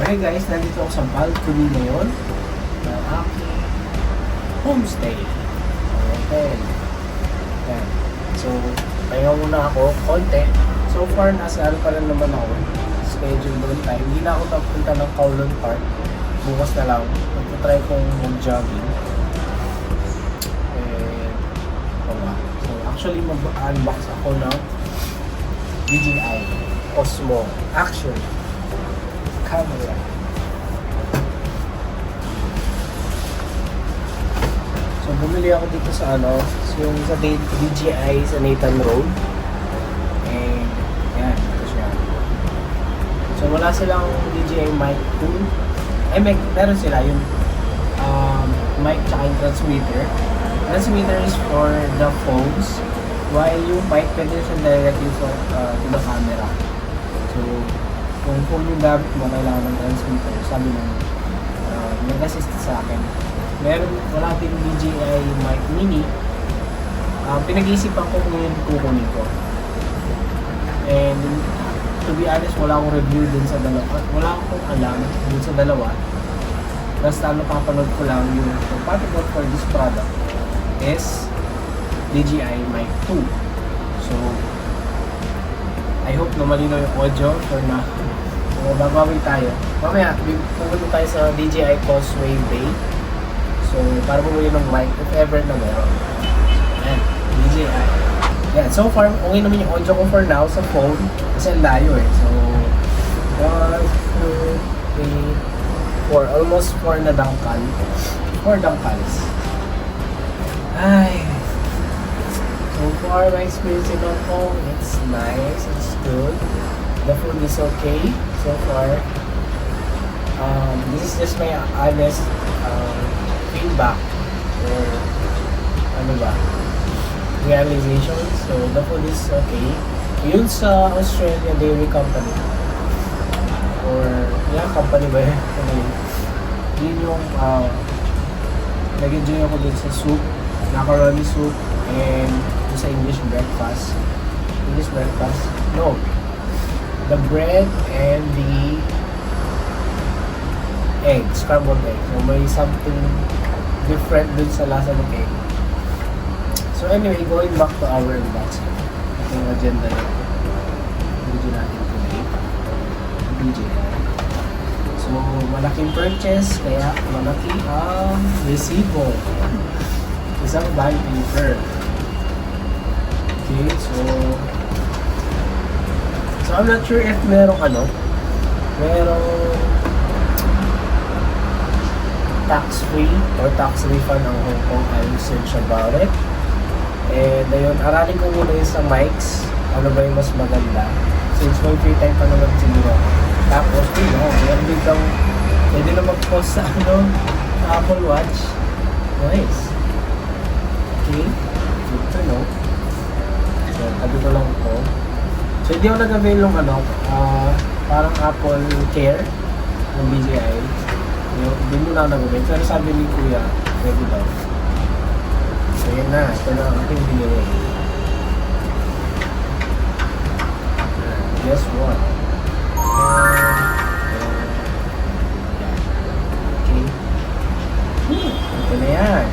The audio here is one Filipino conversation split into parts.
Okay guys, nandito ako sa balcony ngayon ng aking homestay. Hotel. Yan. So, pahinga muna ako, konti. So far, nasa ano pa lang naman ako. Schedule doon tayo. Hindi na ako napunta ng Kowloon Park. Bukas na lang. Magpatry kong mag-jogging. So, actually, mag-unbox ako ng DJI Osmo Action camera. So, bumili ako dito sa yung sa DJI sa Nathan Road. And, yan, ito siya. So, wala silang DJI mic 2. Meron sila yung mic tsaka yung transmitter. Transmitter is for the phones, while yung mic pwede siya directly to the camera. So, kung phone yung gamit mo, kailangan ng transmitter. Sabi ng nag-assist sa akin. Wala din DJI mic mini. Pinag-iisipan ko kung yun kukunin ko. And to be honest, wala akong review dun sa dalawa. Wala akong alam dun sa dalawa. Basta papanood ko lang yung compatible for this product is DJI mic 2. So, I hope na malinaw yung audio for na. So, babawi tayo. Mamaya, pupunta tayo sa DJI Causeway Bay. So, para bumili ng mic if ever na meron. Ayan, DJI. Yan, so far, okay naman yung audio ko for now sa phone. Kasi ang layo eh. So, 1, 2, 3, 4. Almost 4 na dangkal. 4 dangkals. Ay. So far, my experience in Hong Kong, it's nice, it's good. The food is okay so far. This is just my honest feedback or realization. So the food is okay. Yun sa Australian Dairy Company or company ba yun? Yun yung nag-enjoy ako dun sa soup, macaroni soup, and sa English breakfast. No. The bread and the egg, scrambled egg. So may something different dun sa lasa ng egg. So anyway, going back to our unbox. Ito yung agenda na video natin today. DJI. So malaking purchase, kaya malaki ang resibo. Isang bag paper. Okay, so I'm not sure if merong tax-free or tax refund ang Hong Kong. I'll search about it. And ayun, aralin ko muna yung sa mics. Ano ba yung mas maganda? Since may free time pa naman siguro. Tapos, meron din kang pwede na mag-post sa Apple Watch. Nice. Okay, good to know. So, tabi ko lang ito. So, hindi ako nag-avail ng parang Apple Care ng DJI. Hindi mo na nag-avail. Pero sabi ni Kuya, pwede daw. So, yan na. Ito na ang ating binili. Guess what? Okay. Ito na yan.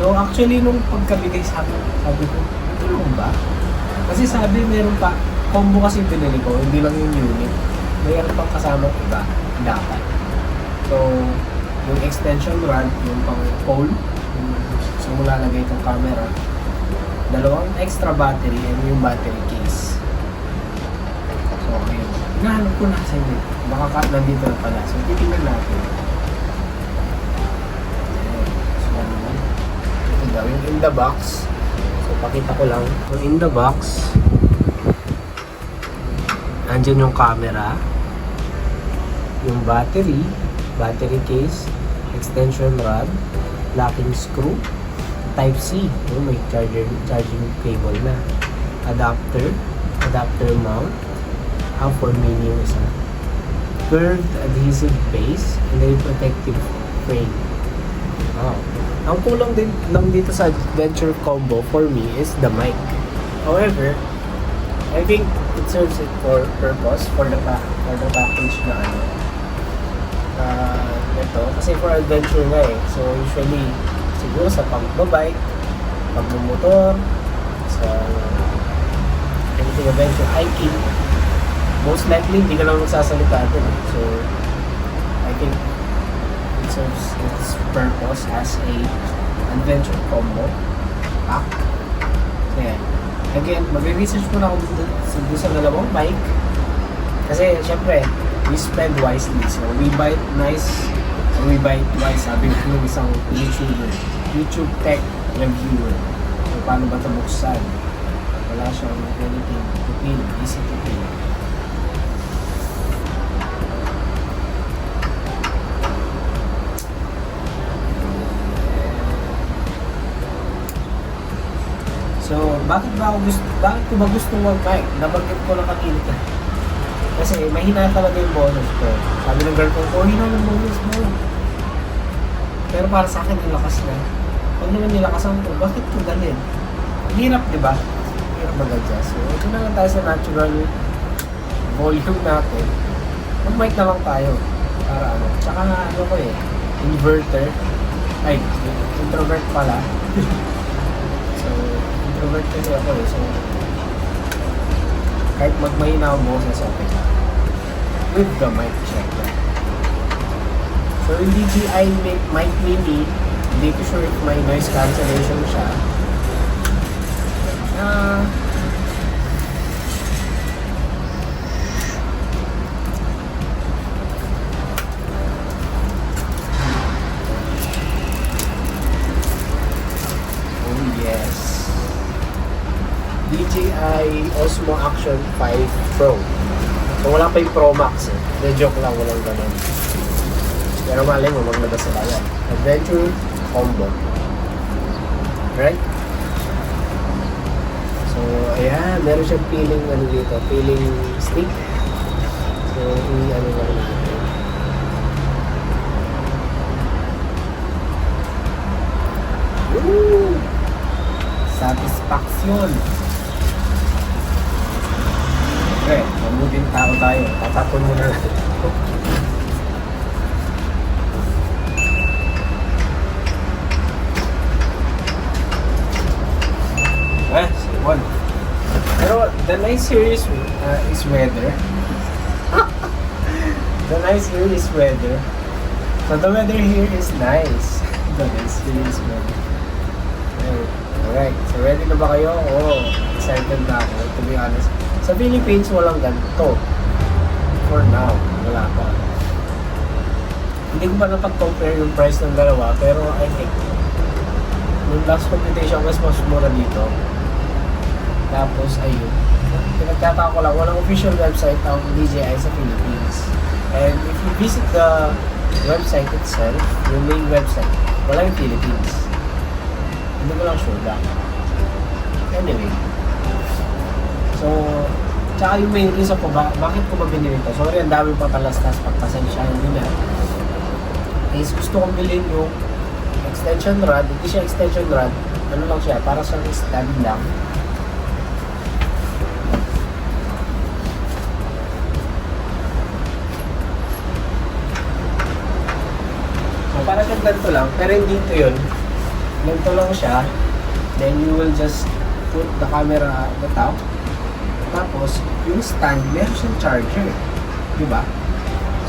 So, actually, nung pagkabigay sa akin, sabi ko, tulong ba? Kasi sabi, meron pa, combo kasi pinili ko, hindi lang yung unit. Mayroon pang kasama iba, dapat. So, yung extension rod, yung pang pole, yung simula lagay itong camera, dalawang extra battery, and yung battery case. So, ayun. Nahanap ko na sa inyo. Baka nandito na pala. So, titingnan natin. Yung in the box. So, pakita ko lang. So, in the box, andyan yung camera, yung battery case, extension rod, locking screw, Type-C, may charging cable na, adapter mount, for mini yung isa, curved adhesive base, and then protective frame. Wow. Ang kulang din lang dito sa Adventure Combo for me is the mic. However, I think it serves it for purpose for the package na ano. Ito kasi for adventure nga eh. So usually siguro sa pagbabike, pagmumotor, sa anything adventure, hiking, most likely hindi ka lang magsasalita doon. So I think it serves its purpose as a adventure combo pack. So yan. Again, mag-research muna ako dun sa dalawang bike. Kasi, syempre, we spend wisely. So, we buy it nice, or we buy it wise. Sabi ko ng isang YouTuber, YouTube tech reviewer. So, paano ba ito buksan? Wala siyang anything to pin, easy to pin. So, bakit ko ba gusto mag-bike? Nabanggit ko na kanina. Kasi mahina talaga yung bonus ko. Sabi ng girl ko, hina ng bonus mo. Pero para sa akin, nilakas na. Pag naman nilakasan ko, bakit ko ganun? Hirap, di ba? Hirap mag-adjust. So, ito na lang tayo sa natural volume natin. Mag-bike na lang tayo. Para ano. Tsaka ano ko eh, inverter. Ay, introvert pala. Introvert kasi ako eh, so kahit magmahina ang boses, okay na. With the mic check na. So yung DJI mic mini, hindi ko sure if may noise cancellation siya. Oh yes. DJI Osmo Action 5 Pro. So wala pa yung Pro Max eh. The joke lang, walang ganun. Pero malay mo, maglabas sila yan. Adventure combo. Right? So, ayan. Meron siyang peeling, ano dito, peeling stick. So, ano lang dito. Woo! Satisfaction! Okay, mabuting tao tayo. Tatapon mo na lang. One. Pero the nice here is weather. The nice here is weather. So the weather here is nice. The nice here is weather. Alright, so ready na ba kayo? Oh, excited na ako, to be honest. Sa Philippines, walang ganito. For now, wala pa. Hindi ko pa napag-compare yung price ng dalawa, pero I think yung last computation mas mura dito. Tapos, ayun. Pinagtataka ko lang, walang official website ang DJI sa Philippines. And if you visit the website itself, yung main website, wala yung Philippines. Hindi ko lang sure ba. Anyway. So, tsaka yung main reason ko bakit ko ba binili ito? Sorry, ang dami pa talastas pagpasensya yun na. Is gusto kong bilhin yung extension rod. Hindi siya extension rod. Ano lang siya, para siyang stand lang. Para siyang ganito lang, pero hindi ito yun. Ganito lang siya. Then you will just put the camera at the top. Tapos, yung stand, meron siyang charger. Diba?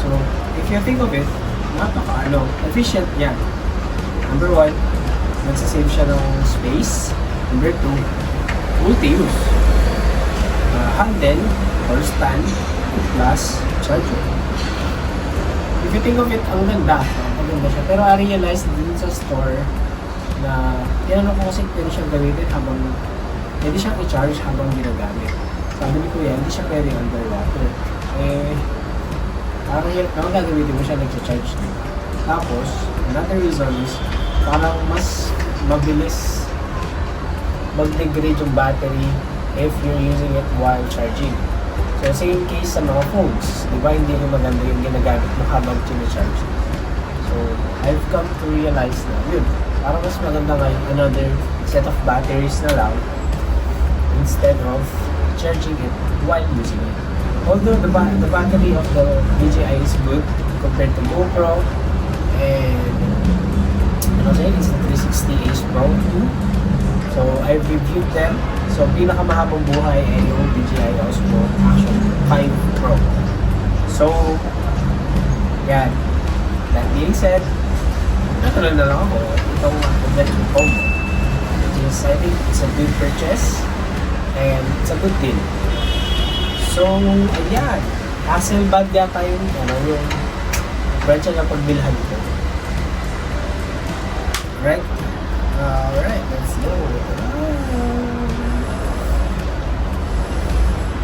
So, if you think of it, efficient yan. Number 1, nagsasave siya ng space. Number 2, multi-use. Handle or stand plus charger. If you think of it, ang ganda siya. Pero I realized din sa store na tinanong ko kasi pwede siyang gamitin habang pwede siyang i-charge habang ginagamit. Sabi ni Kuya, hindi siya pwede underwater. Parang hirap naman gagamitin mo siya nag-charge din. Tapos, another reason is parang mas mabilis mag-degrade yung battery if you're using it while charging. So, same case sa mga phones. Di ba, hindi rin maganda yung ginagamit mo habang charge. So, I've come to realize na yun, parang mas maganda ngayon another set of batteries na lang instead of charging it while using it. Although the battery of the DJI is good compared to GoPro, and ano saying, it's the 360 Ace Pro 2. So I reviewed them. So pinakamahabang buhay ay yung DJI Osmo Action 5 Pro. So yan. That being said, natuloy na lang ako itong electric phone. Which is, I think it's a good purchase and it's a good deal. So, ayan. Hasselblad yata yung branch na pagbilhan ko. Right? Alright, let's go.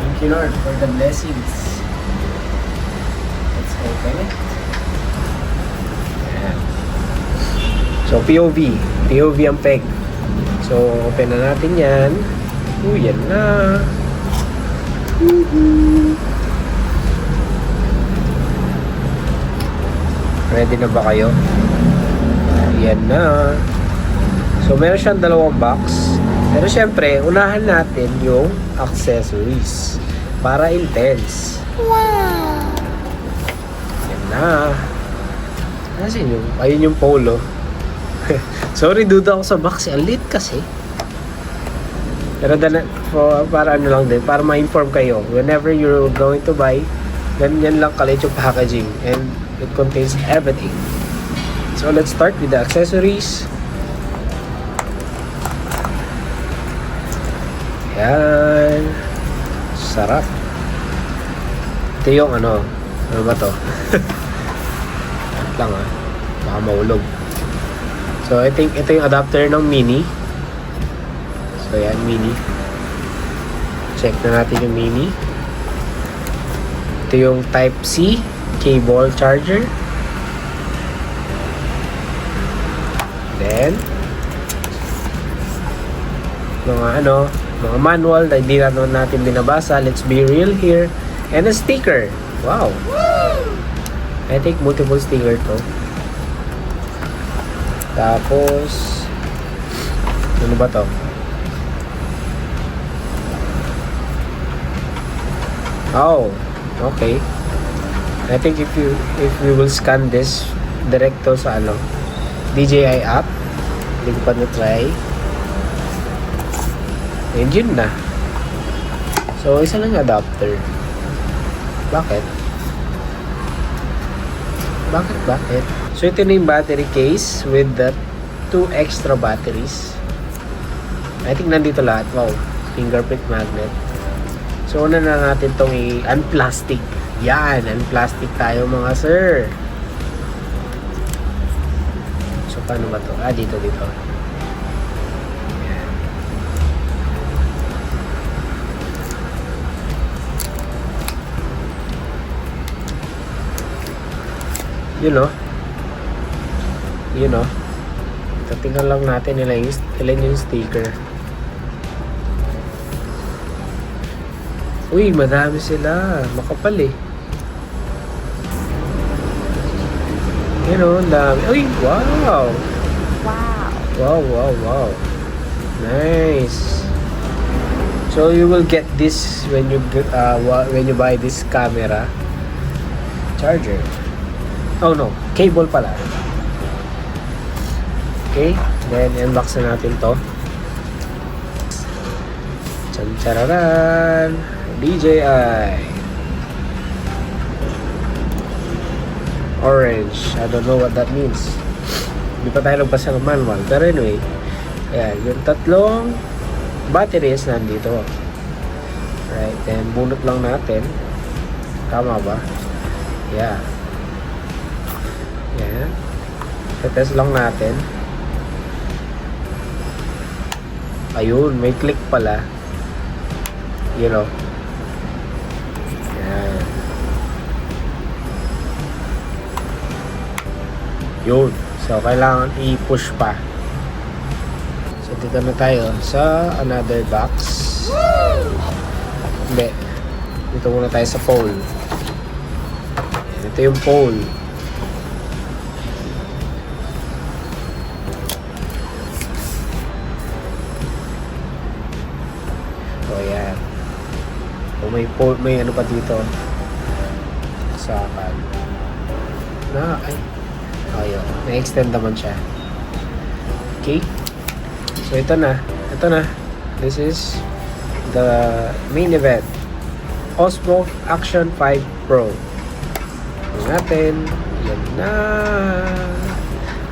Thank you, Lord, for the blessings. Let's open it. Ayan. So, POV ang peg. So, open na natin yan. Yan na. Ready na ba kayo? Yan na. So, meron siyang dalawang box. Pero syempre, unahan natin yung accessories para intense. Wow! Yan na. Nasaan yung? Ayun yung polo. Sorry, duda ako sa box. Ang lit kasi. Pero para ano lang din, para ma-inform kayo. Whenever you're going to buy, ganyan lang kalit yung packaging. And it contains everything. So, let's start with the accessories. Yan. Sarap. Ito yung ano ba to? Lang baka maulog. So, I think ito yung adapter ng Mini. So, yan, Mini. Check na natin yung Mini. Ito yung Type-C cable charger. Then, mga manual na hindi natin binabasa. Let's be real here. And a sticker. Wow. I think multiple sticker to. Tapos, ano ba to? Oh, okay. I think if we will scan this directo sa DJI app, hindi ko pa na-try. And yun na. So, isa lang adapter. Bakit? So, ito na yung battery case with the 2 extra batteries. I think nandito lahat. Wow. Fingerprint magnet. So, una na natin itong unplastic. Yan, unplastic tayo mga sir. So, paano ba ito? Dito. Yan. You know. Tingnan lang natin ilan yung sticker. Uy, madami sila. Makapal eh. Ang dami. Uy, wow! Wow. Nice. So, you will get this when you buy this camera charger. Oh no, cable pala. Okay, then unbox na natin to. Tsan-tararan! DJI orange. I don't know what that means. Hindi pa tayo nagbasa ng manual. Pero anyway, ayan, yung tatlong batteries nandito. Right, then bunot lang natin. Tama ba? Yeah. Yan. Test lang natin. Ayun, may click pala. Yan. Yun. So, kailangan i-push pa. So, dito na tayo sa another box. Hindi. Dito muna tayo sa pole. Ito yung pole. So, yan. may ano pa dito. Sakal. Ayun. Na-extend naman siya. Okay. So, ito na. This is the main event. Osmo Action 5 Pro. Ito natin. Yan na.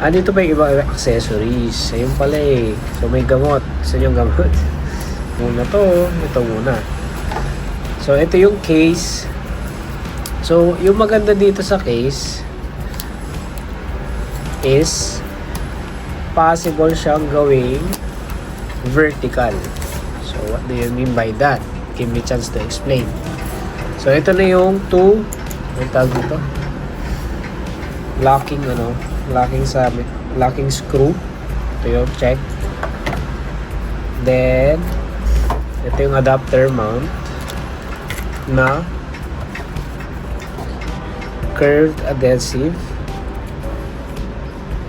Dito pa yung iba accessories. Ayun pala eh. So, may gamot. Gusto nyo gamot? Muna to. Ito muna. So, ito yung case. So, yung maganda dito sa case is possible siyang gawing vertical. So, what do you mean by that? Give me a chance to explain. So, ito na yung ang tawag dito? Locking screw. Ito yung check. Then, ito yung adapter mount na curved adhesive.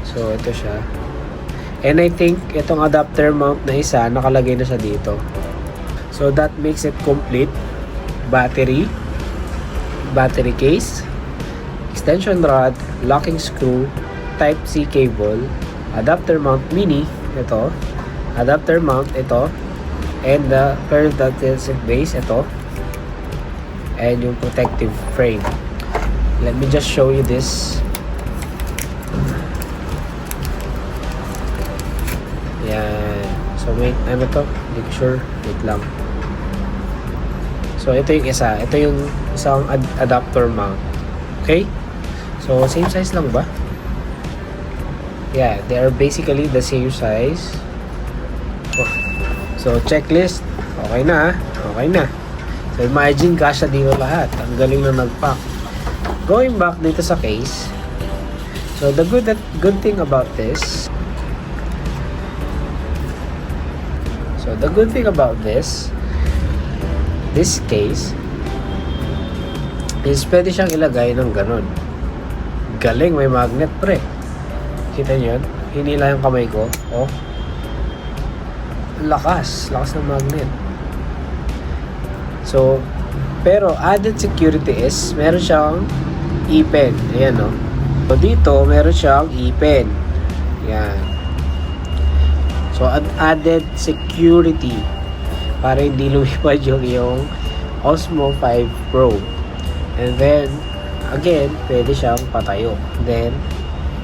So, ito siya. And I think, itong adapter mount na isa, nakalagay na siya dito. So, that makes it complete. Battery case, extension rod, locking screw, Type-C cable, adapter mount mini, ito, adapter mount, ito, and the curved adhesive base, ito, and yung protective frame. Let me just show you this. Yan. So, wait, ano to? Hindi ko sure. Wait lang. So, ito yung isa. Ito yung isang adapter mount. Okay? So, same size lang ba? Yeah, they are basically the same size. So, checklist. Okay na. So, imagine kasha dito lahat. Ang galing na nag-pack. Going back dito sa case. So, the good thing about this. So, the good thing about this case is pwede siyang ilagay ng ganun. Galing, may magnet pre. Kita nyo yun? Hinila yung kamay ko. Oh. Lakas ng magnet. So, pero added security is meron siyang e-pen. Ayan, no? So, dito, meron siyang e-pen. Yan. So, added security para hindi lumipad yung Osmo 5 Pro. And then, again, pwede siyang patayo. Then,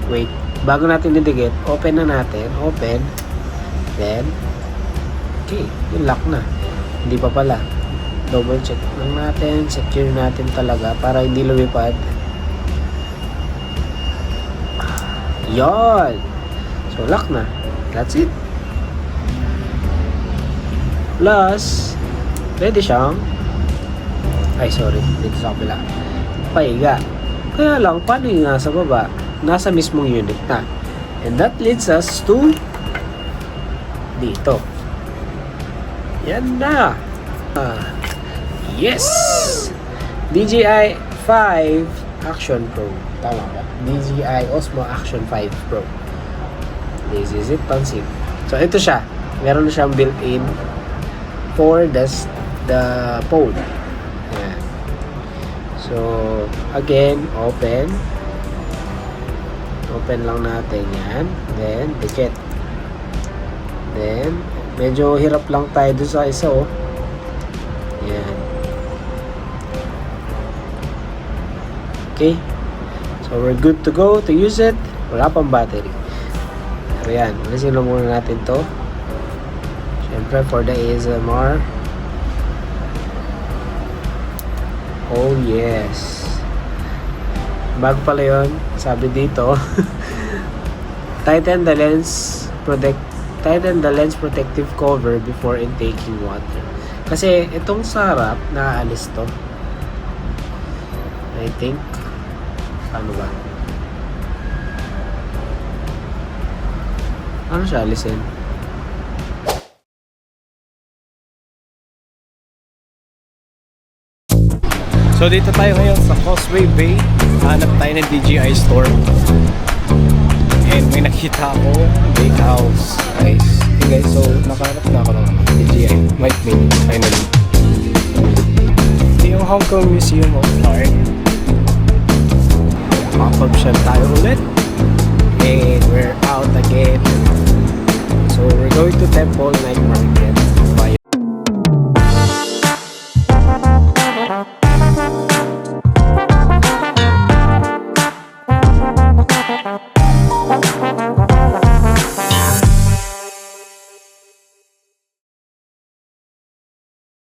wait. Bago natin didikit, open na natin. Open. Then, okay. Yung lock na. Hindi pa pala. Double check lang natin. Secure natin talaga para hindi lumipad. Yon. So, lock na. That's it. Plus, pwede siyang dito sa kabila. Pahiga. Kaya lang, paano yung nasa baba? Nasa mismong unit na. And that leads us to dito. Yan na. Yes! DJI 5 Action Pro. Tama ba? DJI Osmo Action 5 Pro. This is it, pansin. So, ito siya. Meron na siyang built-in for the phone. Ayan. So, again, open lang natin yan. Then, dikit. Then, medyo hirap lang tayo doon sa isa, oh. Ayan. Okay. So, we're good to go to use it. Wala pang battery. So, ayan. Alisin lang muna natin to. Siyempre, for the ASMR. Oh, yes. Bag pala yun. Sabi dito. Tighten the lens protective cover before intaking water. Kasi, itong sa harap, naaalis to. I think. Ano ba? Ano siya alisin? So dito tayo ngayon sa Causeway Bay. Hanap tayo ng DJI store. And may nakita ako big house. Guys, okay guys, so nakahanap na ako ng DJI Mic Mini finally. Hong Kong Museum of Art. Makapag-shop tayo ulit. And we're out again. So we're going to Temple Night Market.